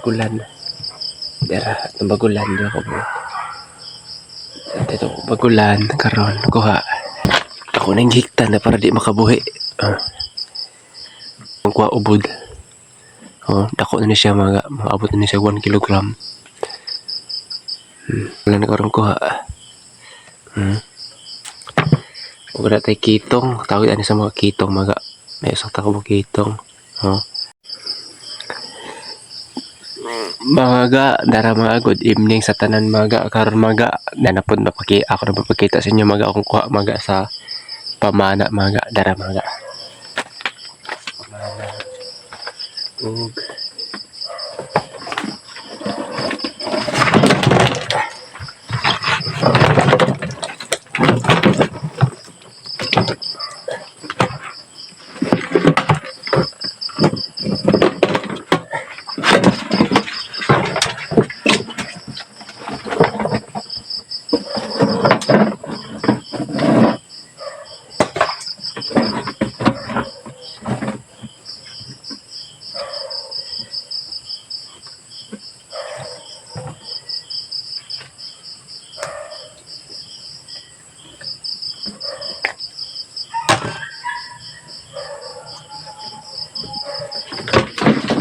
bagulan. Dara atong bagulan do ko buok. Dito bagulan karon kuha. Ako nang hiktan na para di makabuhi. Ang kuha ubod. Dako na siya maabot na siya 1 kilogram. Wala na karon kuha. Kung wala tayo kitong, tawid ani sa mga kitong maga. May isang takbo kitong. Mga dara mga good evening sa tanan mga karon mga nanapod ako na mapakita sa inyo mga akong kuha mga sa pamana mga dara mga pamana ug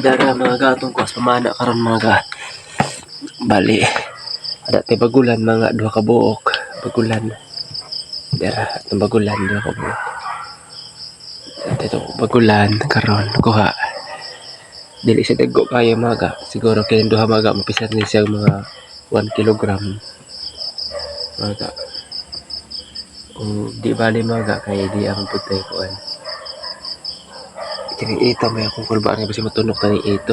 dara mga gatong kuha sa pamana karon mga bali ada tay bagulan mga duha ka buok bagulan dara atong bagulan duha ka buok dito bagulan karon kuha dili siya dagko kaya mga siguro kay duha mga mapisat ni siya mga 1 kilogram mga di bali mga kay di ang putay kuan kini ito may akong kulbaan nga basi matunok tani ito.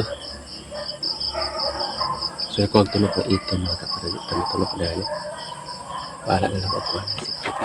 So ako tunok na ito mga para di matunok dahil. Bahala na lang ako na sikip.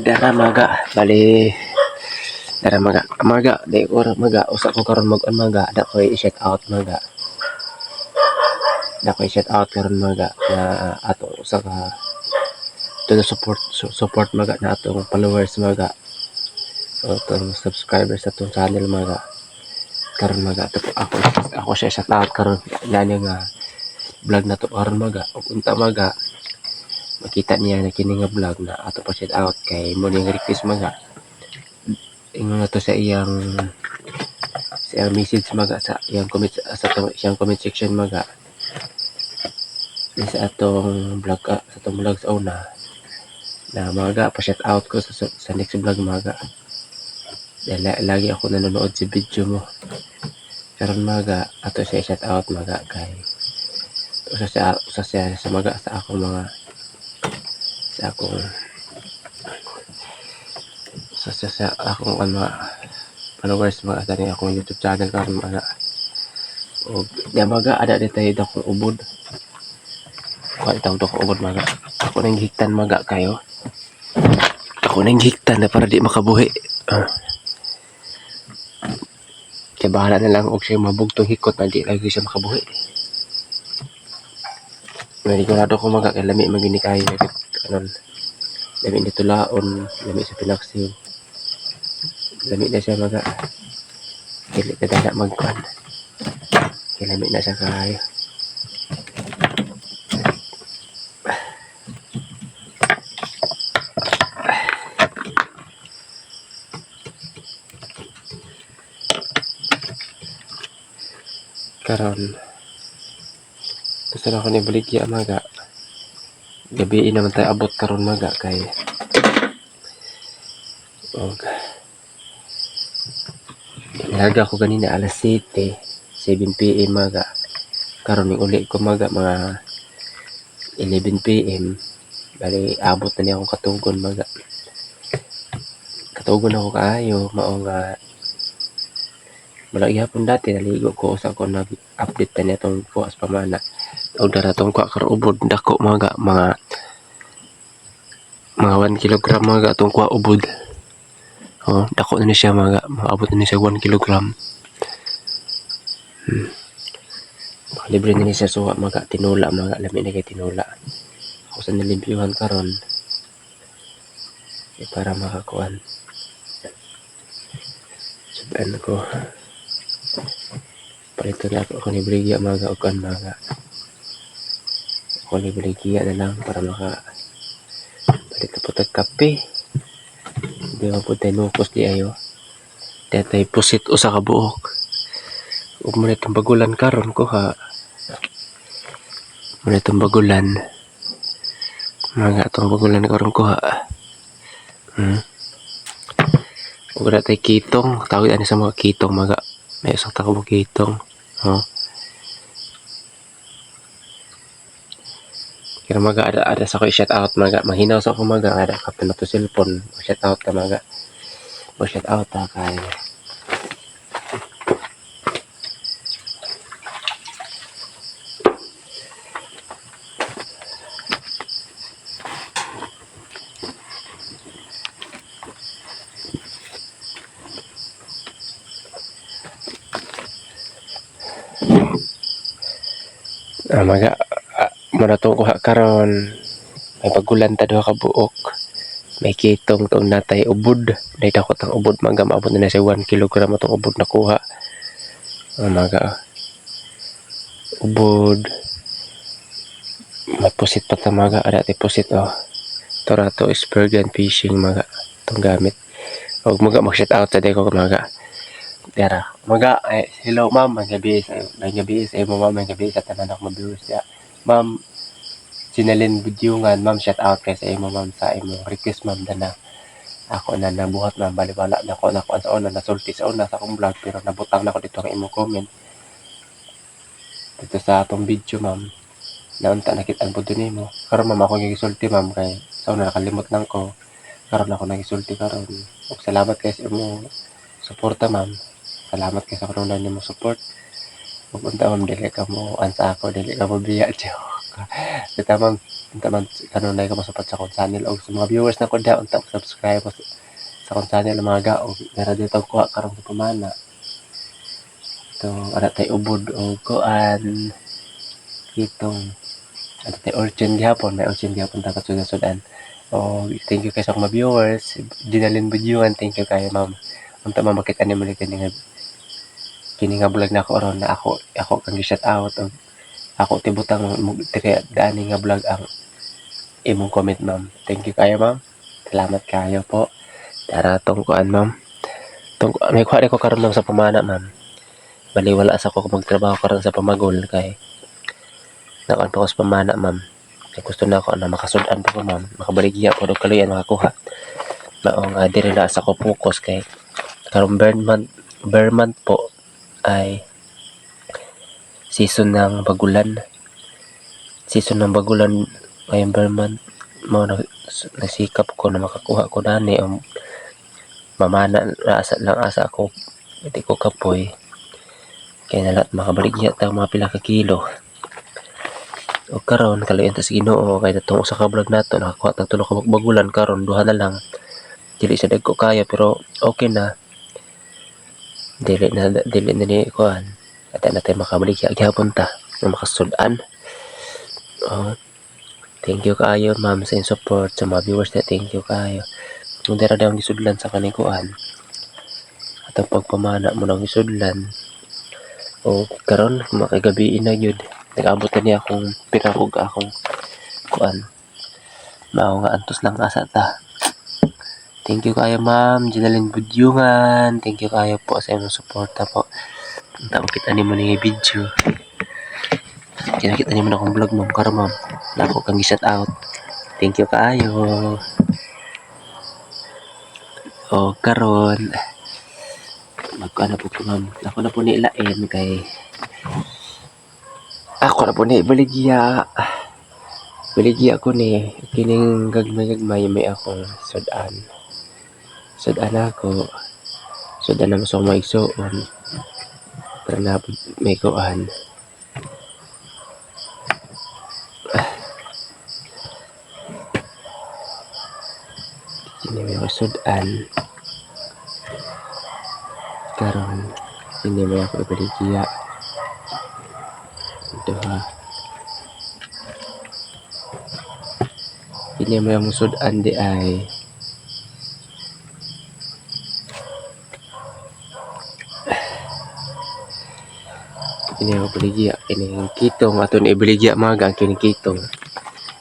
Dara maga bali dara maga di ko maga usa ko karon maga da ko i-shout out maga karon maga na ato usa ka to support maga na atong followers maga atong subscribers sa atong channel maga karon maga ako siya shout out karon gani nga vlog na to karon maga ug unta maga makita niya na kini nga vlog na ato pa shout out kay mo ning request mga ingon na to sa iyang message mga sa iyang comment siyang comment section mga sa atong vlog sa una na mga pa shout out ko sa next vlog mga lagi ako nanonood sa video mo karon mga ato siya shout out mga kay usa siya sa mga sa akong mga sa akong followers mga tani akong YouTube channel karon mga og maga ada dito akong ubod kuha itong to ubod mga ako nang hiktan maga kayo ako nang hiktan na para di makabuhi kaya bahala na lang og siya mabugtong hikot na di lagi siya makabuhi manigurado ko maga kay lami magini kayo kanon lami dito laon lami sa pinaksiw lami na siya mga kili na dala magkuhan kaya lami na siya kayo karon gusto na ako ni baligya mga gabi naman tayo abot karon mga kay ilaga ko ganina alas 7 PM mga karon ning uli ko mga 11 PM. Bali abot na ni akong katugon mga. Katugon ako kaayo mao nga wala gyapon dati naligo ko usa ko nag-update pa nitong kuwas pamana. Og daratong kuha karo ubod dako mga 1 kilogram mga atong kuha ubod. Oh, dako na ni siya mga maabot na ni siya 1 kilogram. Libre na ni siya suwa mga tinula mga lami na kay tinula. Ako sa nalimpyuhan karon para makakuan. Sudan ko. Palito na ako ni Brigya mga ukan mga. Ako ni Brigya na lang para palito po kape. Di ba po tayo nukos di ayo. Di tayo pusit usa ka buok. Ug mo itong bagulan karon ko ha. Mo itong bagulan. Mga itong bagulan karon ko ha. Ug na tayo kitong. Tawid ani sa mga kitong mga. May isang takbo kitong. Oh. Kaya mga ada sa ko shout out mga mahinaw sa ko mga ada ka na to cellphone shout out ka mga shout out ta kay mga muna tong kuha karon may bagulan ta duha ka buok may kitong tong natay ubod day dakot ang ubod mga maabot na siya 1 kilogram atong ubod na kuha mga ubod mapusit pa ta mga ada deposit torato spurgeon fishing mga tong gamit og mga mag shout out sa day ko mga Tara, hello ma'am, may gabi sa mo ma'am, may gabi sa tanan ako viewers ya. Ma'am, Sinalin Budyungan, ma'am, shout out kay sa imo ma'am sa imo request ma'am dana. Ako na nabuhat ma'am, baliwala na ako sa una, nasulti sa una sa akong vlog pero nabutang na ako dito ang imo comment. Dito sa atong video ma'am, naunta nakita po dun nimo. Karon ma'am ako gisulti ma'am kay sa una nakalimot lang ko. Karon ako nagisulti karon. Ug salamat kay sa imo suporta ma'am. Salamat kay sa karon nimo support. Ug unta ma'am dili ka mo ansa ako, dili ka mo biya joke. Dito ma'am, unta man kanunay ka mo support sa akong channel og sa mga viewers na ko da unta subscribe sa akong channel mga gaog. Dara dito kuha karon sa pamana. Ito, ada tay ubod o kuan kitong ada tay urchin gihapon, may urchin gihapon ta kasud-sudan. Oh, thank you kay sa mga viewers. Dinalin Budyungan, thank you kayo ma'am. Unta man makita nimo ni kini nga vlog na ako aron na ako kang shout out og ako tibutang dire daani nga vlog ang imong comment ma'am. Thank you kayo ma'am. Salamat kayo po. Tara tong kuan ma'am. May kuha ko karon sa pamana ma'am. Bali wala sa ko magtrabaho karon sa pamagol kay nakan pa ko sa pamana ma'am. Kay gusto na ako na makasud-an pa ko ma'am. Makabaligya ko og kaluyan makakuha. Mao nga dire na sa ko focus kay karon bare month po ay season ng bagulan. Season ng bagulan ngayong bare month mo nasikap ko na makakuha ko nani ang mamana lang asa ako hindi ko kapoy kaya nalat makabaligya ta mga pila ka kilo o karon kaluyan ta sa Ginoo kay datong usa ka vlog nato nakakuha tag tulo ka bagulan karon duha na lang dili sa dagko kaya pero okay na dili na ni kuan ata na tayo makabaligya gyapon ta na makasud-an. Thank you kaayo ma'am sa support sa mga viewers na thank you kaayo kung dara daw gisudlan sa kaning kuan atong pagpamana mo nang gisudlan o karon makagabi na gyud nag-abot ni akong pinakog akong kuan mao nga antos lang asa ta. Thank you kayo ma'am Sinalin Budyungan, thank you kayo po sa inyong suporta po. Unta makita nimo ni video kinakita nimo na akong vlog ma'am karon ma'am na ako kang shout out. Thank you kaayo. O karon magkuan na po ko ma'am ako na po nilain kay Ako na po ni baligya ko ni kining gagmay may akong sudan. Sudan ako. Sudan na masong maigsoon. Para na may kuan. Kini may ako sudan. Karon kini may ako baligya. Ito ha. Kini may akong sudan di ay kini ako baligya. Kini kitong ato ni baligya maga kini kitong.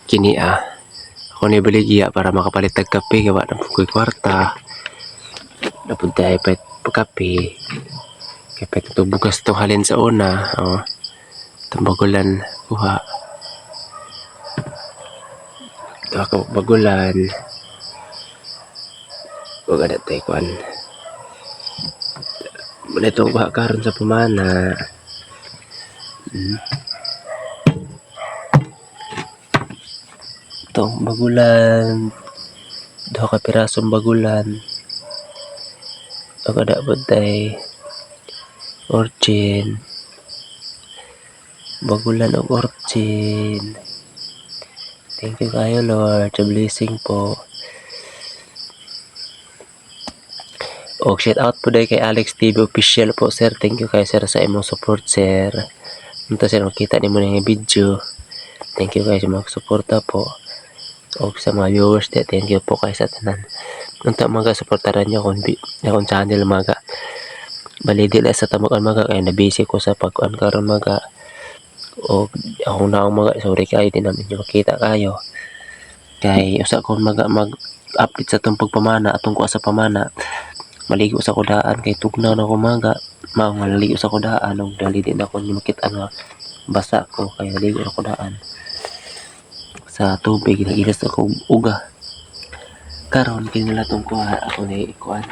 Kini ako ni baligya para makapalit tag kape gawa ng pukoy kwarta. Napunta ay pagkape. Kaya ito bukas to halin sa una. Itong bagulan kuha. Ito ako bagulan. Huwag na tayo kuhan. Muna itong kuha karon sa pumana. Itong bagulan. Dua ka pirasong bagulan. Huwag na po tayo. Orchin. Bagulan og orchin. Thank you kayo Lord sa blessing po. O shout out po dahil kay Alex TV official po sir. Thank you kayo sir sa imong support sir. Ito sir makita ni mo na yung video. Thank you kayo sa mga suporta po. O sa mga viewers din. Thank you po kayo sa tanan. Unta mga supportaran nyo akong channel mga. Balidi lang sa tamukan mga kaya na-busy ko sa pag-on karon mga. O akong naong mga sorry kayo din namin nyo makita kayo. Kay usa ko mag-update sa itong pagpamana atong kuha sa pamana. Maligo sa kudaan kay tugnaw na ko mga. Maligo sa kudaan og dali din ako ni makita nga basa ko kay maligo na kudaan. Sa tubig nagilas ako uga. Karon kinala tong kuha ako ni kuan.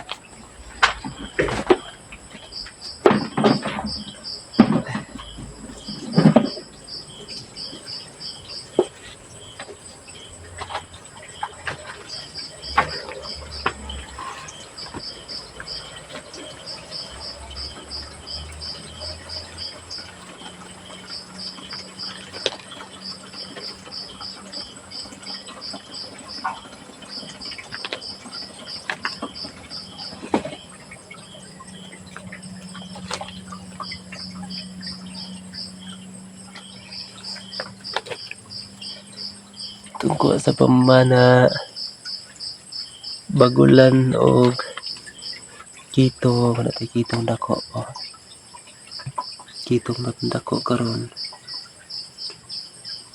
Tungko sa pamana bagulan og kitong kana tay kitong dako po. Kitong dako karon.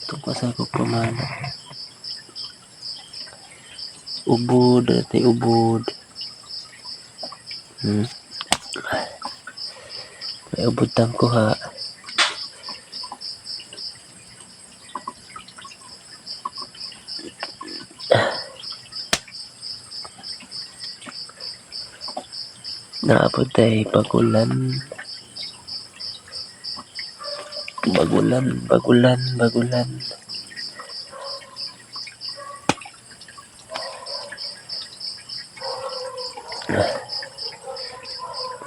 Tungko sa pamana. Ubod tay ubod. May ubod tang kuha. Naabot ay bagulan.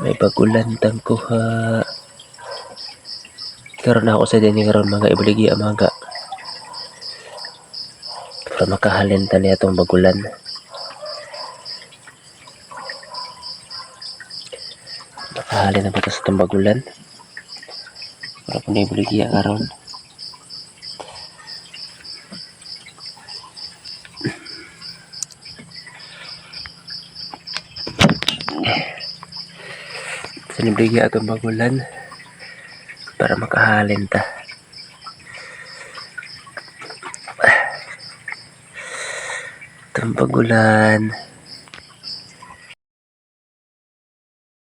May bagulan tang kuha. Karon ako sa dinhi karon mga ibaligi mga. Para makahalin tani atong bagulan. Makahalin na batas itong bagulan. Para kung na ibaligi karon. Sinibigyan atong bagulan para makahalin ta. Itong bagulan.